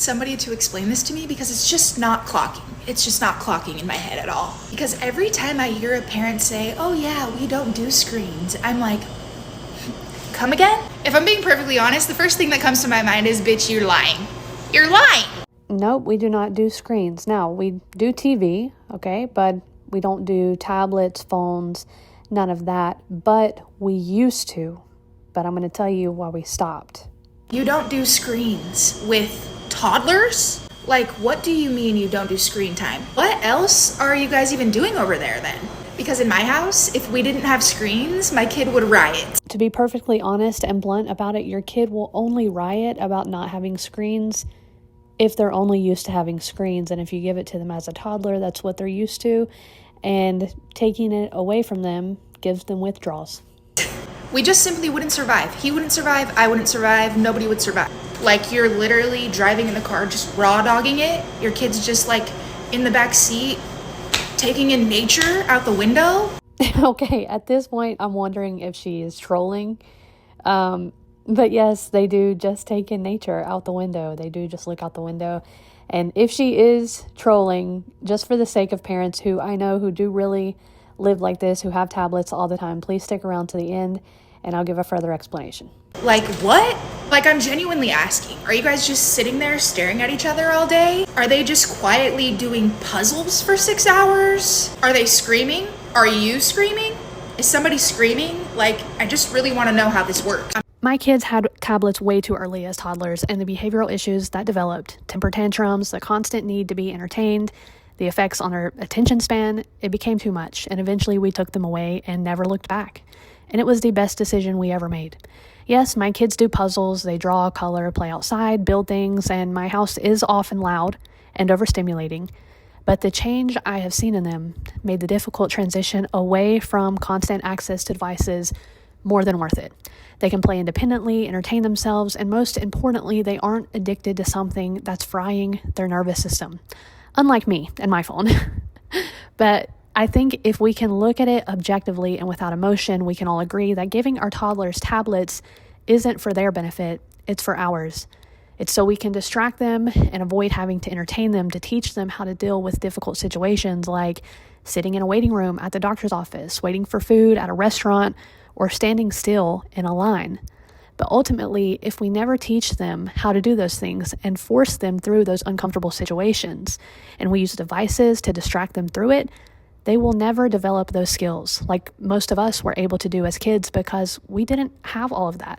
Somebody to explain this to me because it's just not clocking. It's just not clocking in my head at all. Because every time I hear a parent say, oh yeah, we don't do screens, I'm like, come again? If I'm being perfectly honest, the first thing that comes to my mind is, bitch, you're lying. You're lying. Nope, we do not do screens. Now, we do TV, okay, but we don't do tablets, phones, none of that. But we used to. But I'm going to tell you why we stopped. You don't do screens with toddlers? Like, what do you mean you don't do screen time? What else are you guys even doing over there then? Because in my house, if we didn't have screens, my kid would riot. To be perfectly honest and blunt about it, your kid will only riot about not having screens if they're only used to having screens. And if you give it to them as a toddler, that's what they're used to. And taking it away from them gives them withdrawals. We just simply wouldn't survive. He wouldn't survive, I wouldn't survive, nobody would survive. Like, you're literally driving in the car, just raw dogging it. Your kid's just like in the back seat, taking in nature out the window. Okay, at this point, I'm wondering if she is trolling. But yes, they do just take in nature out the window. They do just look out the window. And if she is trolling, just for the sake of parents who I know who do really live like this, who have tablets all the time, please stick around to the end and I'll give a further explanation. Like, what? Like, I'm genuinely asking, are you guys just sitting there staring at each other all day? Are they just quietly doing puzzles for 6 hours? Are they screaming? Are you screaming? Is somebody screaming? Like, I just really want to know how this works. My kids had tablets way too early as toddlers, and the behavioral issues that developed, temper tantrums, the constant need to be entertained, the effects on their attention span, it became too much, and eventually we took them away and never looked back. And it was the best decision we ever made. Yes, my kids do puzzles, they draw, color, play outside, build things, and my house is often loud and overstimulating. But the change I have seen in them made the difficult transition away from constant access to devices more than worth it. They can play independently, entertain themselves, and most importantly, they aren't addicted to something that's frying their nervous system. Unlike me and my phone. But I think if we can look at it objectively and without emotion, we can all agree that giving our toddlers tablets isn't for their benefit, it's for ours. It's so we can distract them and avoid having to entertain them, to teach them how to deal with difficult situations like sitting in a waiting room at the doctor's office, waiting for food at a restaurant, or standing still in a line. But ultimately, if we never teach them how to do those things and force them through those uncomfortable situations, and we use devices to distract them through it, they will never develop those skills like most of us were able to do as kids because we didn't have all of that.